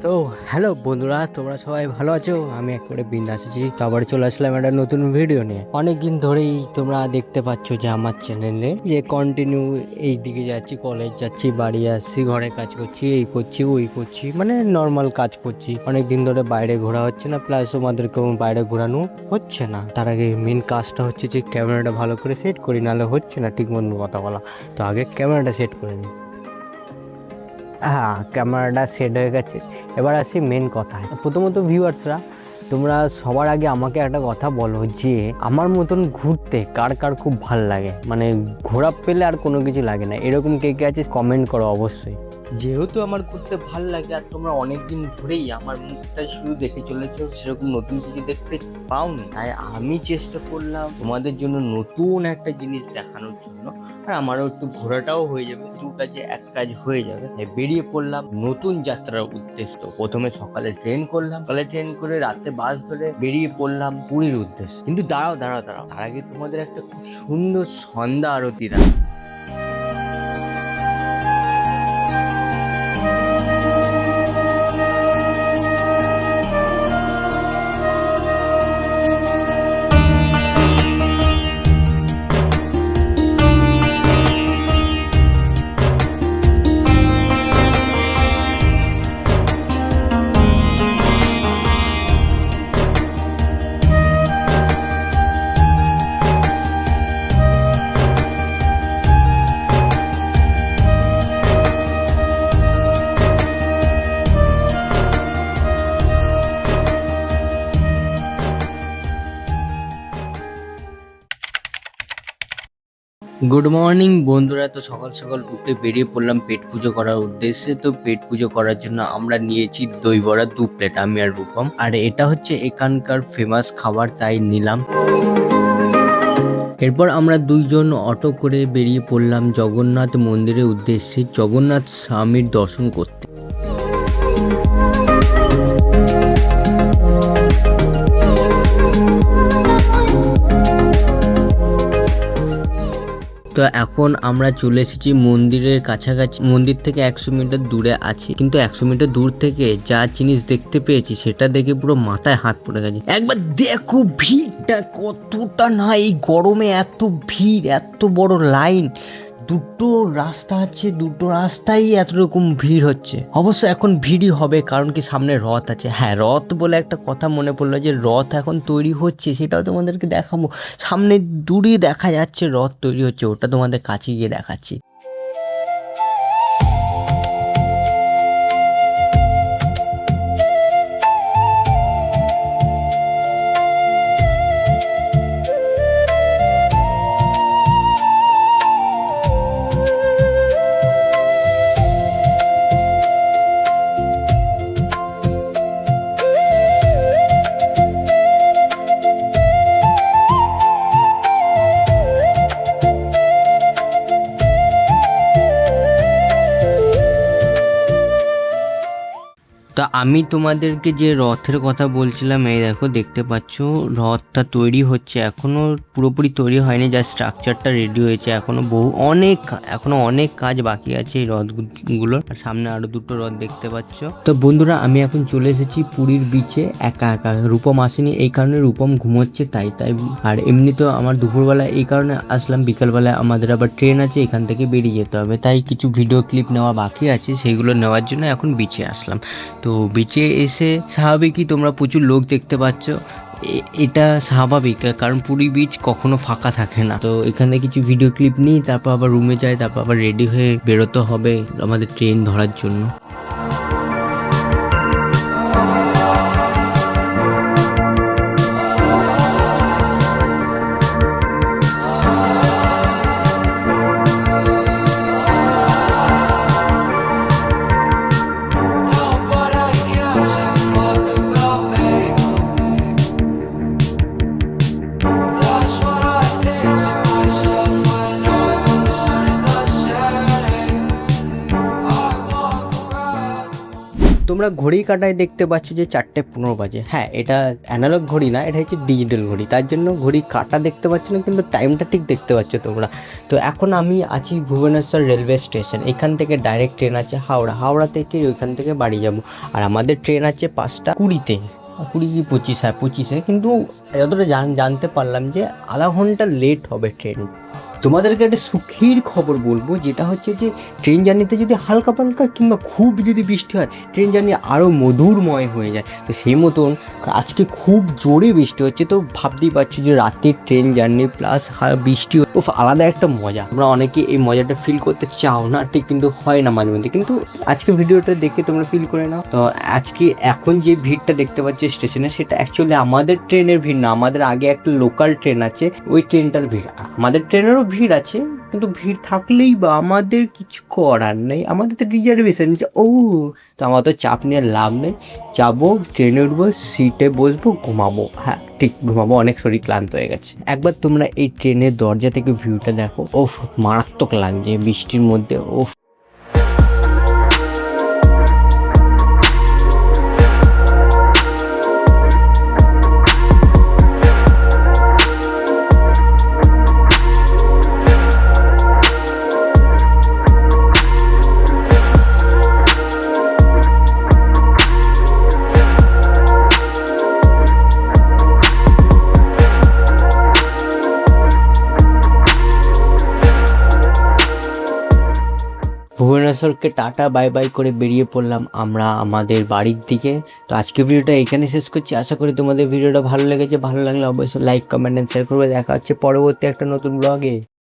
তো হ্যালো বন্ধুরা, তোমরা সবাই ভালো আছো? আমি একেবারে বিন্দাস আছি। তো আবার চলে আসলাম একটা নতুন ভিডিও নিয়ে। অনেকদিন ধরেই তোমরা দেখতে পাচ্ছ যে আমার চ্যানেলে যে কন্টিনিউ এই দিকে যাচ্ছি, কলেজ যাচ্ছি, বাড়ি আসছি, ঘরে কাজ করছি, এই করছি ওই করছি, মানে নর্মাল কাজ করছি। অনেকদিন ধরে বাইরে ঘোরা হচ্ছে না, প্লাস তোমাদেরকেও বাইরে ঘোরানো হচ্ছে না। তার আগে মেন কাজটা হচ্ছে যে ক্যামেরাটা ভালো করে সেট করি, নাহলে হচ্ছে না ঠিক মতো কথা বলা। তো আগে ক্যামেরাটা সেট করে নিই। হ্যাঁ, ক্যামেরাটা সেট হয়ে গেছে। এবার আসি মেন কথায়। প্রথমত ভিউয়ার্সরা, তোমরা সবার আগে আমাকে একটা কথা বলো যে আমার মতন ঘুরতে কার কার খুব ভাল লাগে, মানে ঘোরা পেলে আর কোনো কিছু লাগে না, এরকম কে কে আছে কমেন্ট করো অবশ্যই। যেহেতু আমার ঘুরতে ভাল লাগে আর তোমরা অনেকদিন ধরেই আমার মুখটা শুধু দেখে চলেছো, সেরকম নতুন কিছু দেখতে পাওনি, তাই আমি চেষ্টা করলাম তোমাদের জন্য নতুন একটা জিনিস দেখানোর জন্য। আর আমারও একটু ঘোরাটাও হয়ে যাবে, দু কাজে এক কাজ হয়ে যাবে। তাই বেরিয়ে পড়লাম নতুন যাত্রার উদ্দেশ্য। প্রথমে সকালে ট্রেন করলাম, সকালে ট্রেন করে রাতে বাস ধরে বেরিয়ে পড়লাম পুরীর উদ্দেশ্যে। কিন্তু দাঁড়াও দাঁড়াও দাঁড়াও, তার আগে তোমাদের একটা খুব সুন্দর সন্ধ্যা আরতি দেখাবো। গুড মর্নিং বন্ধুরা। তো সকাল সকাল উঠে বেরিয়ে পড়লাম পেট পুজো করার উদ্দেশ্যে। তো পেট পুজো করার জন্য আমরা নিয়েছি দই বড়া 2 প্লেট, আমি আর রূপম। আর এটা হচ্ছে এখানকার ফেমাস খাবার, তাই নিলাম। এরপর আমরা দুইজন অটো করে বেরিয়ে পড়লাম জগন্নাথ মন্দিরের উদ্দেশ্যে, জগন্নাথ স্বামীর দর্শন করতে। তো এখন আমরা চলে এসেছি মন্দিরের কাছাকাছি। মন্দির থেকে 100 মিটার দূরে আছি, কিন্তু 100 মিটার দূর থেকে যা জিনিস দেখতে পেয়েছি সেটা দেখে পুরো মাথায় হাত পড়ে গেছে। একবার দেখো ভিড়টা কতটা, না এই গরমে এত ভিড়, এত বড় লাইন, দুটো রাস্তা আছে, দুটো রাস্তায় এত রকম ভিড় হচ্ছে। অবশ্য এখন ভিড়ই হবে, কারণ কি সামনে রথ আছে। হ্যাঁ, রথ বলে একটা কথা মনে পড়লো যে রথ এখন তৈরি হচ্ছে, সেটাও তোমাদেরকে দেখাবো। সামনে দূরে দেখা যাচ্ছে রথ তৈরি হচ্ছে, ওটা তোমাদের কাছে গিয়ে দেখাচ্ছি। তা আমি তোমাদেরকে যে রথের কথা বলছিলাম, এই দেখো দেখতে পাচ্ছ রথটা তৈরি হচ্ছে, এখনো পুরোপুরি তৈরি হয়নি, যা স্ট্রাকচারটা রেডি হয়েছে। এখনো অনেক কাজ বাকি আছে এই রথগুলোর। আর সামনে আরো দুটো রথ দেখতে পাচ্ছ। তো বন্ধুরা, আমি এখন চলে এসেছি পুরীর বিচে একা একা। রূপম আসেনি, এই কারণে রূপম ঘুমোচ্ছে, তাই। আর এমনি তো আমার দুপুরবেলা এই কারণে আসলাম, বিকালবেলায় আমাদের আবার ট্রেন আছে, এখান থেকে বেরিয়ে যেতে হবে, তাই কিছু ভিডিও ক্লিপ নেওয়া বাকি আছে, সেইগুলো নেওয়ার জন্য এখন বিচে আসলাম। তো বিচে এসে স্বাভাবিকই তোমরা প্রচুর লোক দেখতে পাচ্ছ, এটা স্বাভাবিক, কারণ পুরী বিচ কখনো ফাঁকা থাকে না। তো এখানে কিছু ভিডিও ক্লিপ নিই, তারপর আবার রুমে যাই, তারপর আবার রেডি হয়ে বেরোতে হবে আমাদের ট্রেন ধরার জন্য। তোমরা ঘড়ি কাটায় দেখতে পাচ্ছ যে 4:15 বাজে। হ্যাঁ, এটা অ্যানালগ ঘড়ি না, এটা হচ্ছে ডিজিটাল ঘড়ি, তার জন্য ঘড়ি কাটা দেখতে পাচ্ছ না, কিন্তু টাইমটা ঠিক দেখতে পাচ্ছ তোমরা। তো এখন আমি আছি ভুবনেশ্বর রেলওয়ে স্টেশন। এখান থেকে ডাইরেক্ট ট্রেন আছে হাওড়া থেকে ওইখান থেকে বাড়ি যাব। আর আমাদের ট্রেন আছে 5:20-তে, 20 কি 25, হ্যাঁ 25-এ। কিন্তু যতটা জানতে পারলাম যে আধা ঘন্টা লেট হবে ট্রেন। তোমাদেরকে একটা সুখের খবর বলবো, যেটা হচ্ছে যে ট্রেন জার্নিতে যদি হালকা পালকা কিংবা খুব যদি বৃষ্টি হয়, ট্রেন জার্নি আরও মধুরময় হয়ে যায়। তো সেই মতন আজকে খুব জোরে বৃষ্টি হচ্ছে। তো ভাবতেই পারছি যে রাতের ট্রেন জার্নি প্লাস বৃষ্টি, ও আলাদা একটা মজা। তোমরা অনেকে এই মজাটা ফিল করতে চাও না ঠিক, কিন্তু হয় না মাঝে মধ্যে, কিন্তু আজকে ভিডিওটা দেখে তোমরা ফিল করে নাও। তো আজকে এখন যে ভিড়টা দেখতে পাচ্ছি স্টেশনে, সেটা অ্যাকচুয়ালি আমাদের ট্রেনের ভিড় না, আমাদের আগে একটা লোকাল ট্রেন আছে, ওই ট্রেনটার ভিড়। আমাদের ট্রেনেরও ভিড় আছে, কিন্তু ভিড় থাকলেই বা আমাদের কিছু করার নেই, আমাদের তো রিজার্ভেশন। তো আমার তো চাপ নিয়ে লাভ নেই, যাবো ট্রেনে উঠবো, সিটে বসবো, ঘুমাবো। হ্যাঁ ঠিক ঘুমাবো, অনেক শরীর ক্লান্ত হয়ে গেছে। একবার তোমরা এই ট্রেনের দরজা থেকে ভিউটা দেখো, ওফ মারাত্মক লাগছে বৃষ্টির মধ্যে। ওফ ভুবনেশ্বরকে টাটা বাই বাই করে বেরিয়ে পড়লাম আমরা আমাদের বাড়ির দিকে। তো আজকে ভিডিওটা এখানে শেষ করছি। আশা করি তোমাদের ভিডিওটা ভালো লেগেছে। ভালো লাগলে অবশ্যই লাইক, কমেন্ট অ্যান্ড শেয়ার করবে। দেখা হচ্ছে পরবর্তী একটা নতুন ব্লগে।